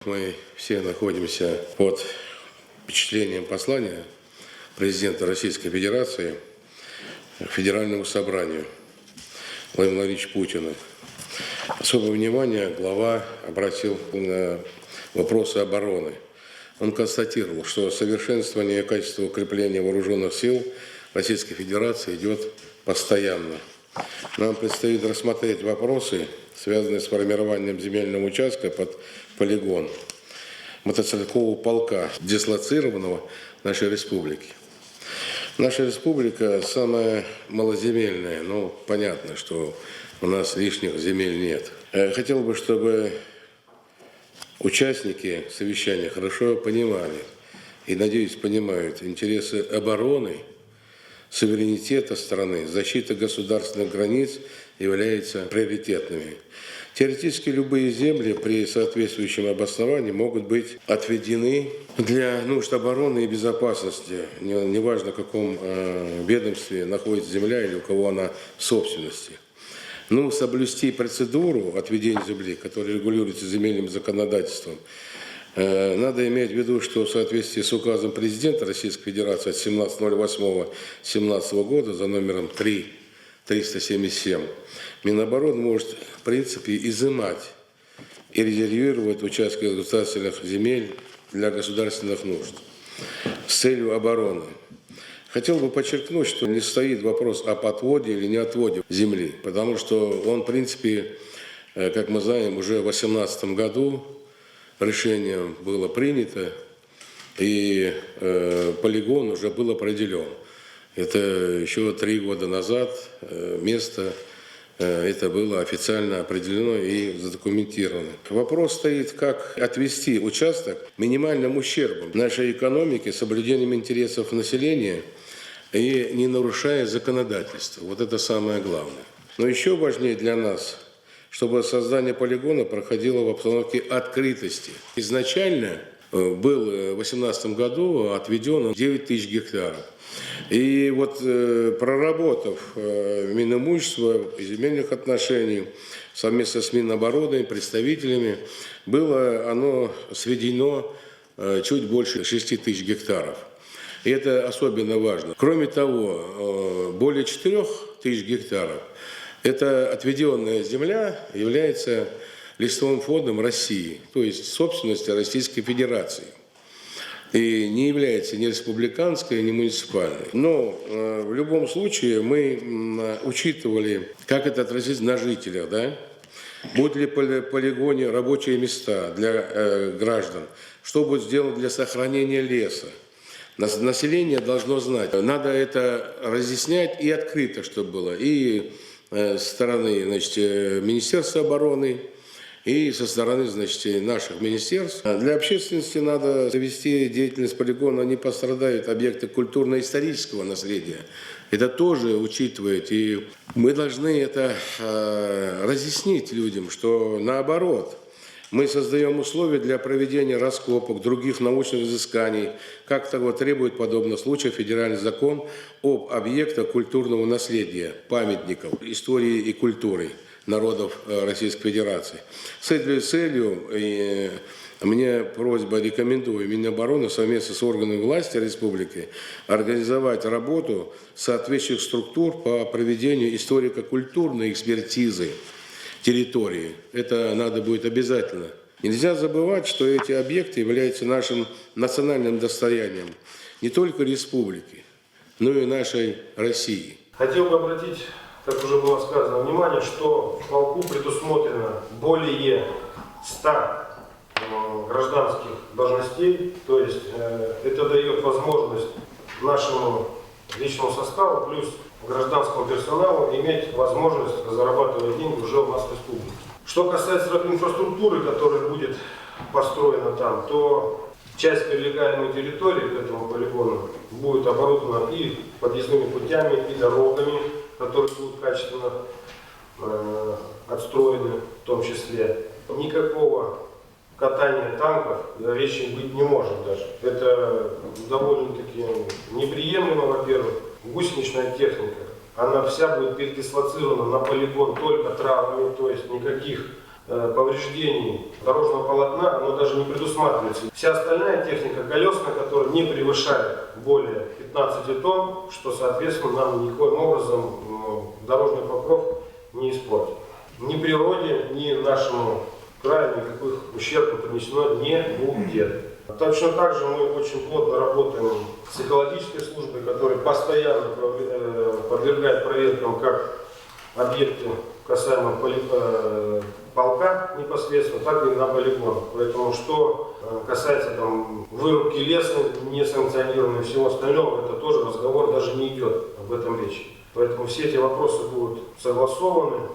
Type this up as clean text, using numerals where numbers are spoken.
Мы все находимся под впечатлением послания президента Российской Федерации Федеральному собранию Владимира Владимировича Путина. Особое внимание глава обратил на вопросы обороны. Он констатировал, что совершенствование качества укрепления вооруженных сил Российской Федерации идет постоянно. Нам предстоит рассмотреть вопросы, связанные с формированием земельного участка под полигон мотострелкового полка, дислоцированного в нашей республике. Наша республика самая малоземельная, но понятно, что у нас лишних земель нет. Хотел бы, чтобы участники совещания хорошо понимали и, надеюсь, понимают интересы обороны, суверенитета страны, защита государственных границ являются приоритетными. Теоретически любые земли при соответствующем обосновании могут быть отведены для нужд обороны и безопасности. Неважно, в каком ведомстве находится земля или у кого она в собственности. Но соблюсти процедуру отведения земли, которая регулируется земельным законодательством, надо иметь в виду, что в соответствии с указом президента Российской Федерации от 17.08.17 года за номером 377 Минобороны может, в принципе, изымать и резервировать участки государственных земель для государственных нужд с целью обороны. Хотел бы подчеркнуть, что не стоит вопрос о подводе или не отводе земли, потому что он, в принципе, как мы знаем, уже в 2018 году решение было принято, и полигон уже был определен. Это еще 3 года назад место это было официально определено и задокументировано. Вопрос стоит, как отвести участок минимальным ущербом нашей экономике, соблюдением интересов населения и не нарушая законодательство. Вот это самое главное. Но еще важнее для нас, чтобы создание полигона проходило в обстановке открытости. Изначально был в 2018 году отведено 9 тысяч гектаров. И вот проработав Минимущество и земельных отношений совместно с Минобороны, представителями, было оно сведено чуть больше 6 тысяч гектаров. И это особенно важно. Кроме того, более 4 тысяч гектаров эта отведенная земля является лесовым фондом России, то есть собственностью Российской Федерации. И не является ни республиканской, ни муниципальной. Но в любом случае мы учитывали, как это отразится на жителях, да? Будут ли в полигоне рабочие места для граждан, что будет сделано для сохранения леса. Население должно знать. Надо это разъяснять и открыто, чтобы было. И со стороны, значит, Министерства обороны, и со стороны, значит, наших министерств. Для общественности надо завести деятельность полигона, не пострадают объекты культурно-исторического наследия. Это тоже учитывает, и мы должны это разъяснить людям, что наоборот, мы создаем условия для проведения раскопок, других научных изысканий, как того требует подобного случая федеральный закон об объектах культурного наследия, памятников истории и культуры народов Российской Федерации. С этой целью мне просьба, рекомендую Минобороны совместно с органами власти республики организовать работу соответствующих структур по проведению историко-культурной экспертизы территории. Это надо будет обязательно. Нельзя забывать, что эти объекты являются нашим национальным достоянием не только республики, но и нашей России. Хотел бы обратить, как уже было сказано, внимание, что в полку предусмотрено более 100 гражданских должностей, то есть это дает возможность нашему личному составу плюс гражданскому персоналу иметь возможность зарабатывать деньги уже у нас в республике. Что касается инфраструктуры, которая будет построена там, то часть прилегаемой территории к этому полигону будет оборудована и подъездными путями, и дорогами, которые будут качественно отстроены в том числе. Никакого катания танков речи быть не может даже. Это довольно-таки неприемлемо, во-первых. Гусеничная техника, она вся будет передислоцирована на полигон только травами, то есть никаких повреждений дорожного полотна, оно даже не предусматривается. Вся остальная техника колесная, которая не превышает более 15 тонн, что, соответственно, нам никоим образом дорожный покров не испортит. Ни природе, ни нашему краю никаких ущербов принесено не будет. Точно так же мы очень плотно работаем с экологической службой, которая постоянно подвергает проверкам как объекты касаемо полка непосредственно, так и на полигонах. Поэтому что касается вырубки леса несанкционированного и всего остального, это тоже разговор даже не идет об этом речи. Поэтому все эти вопросы будут согласованы.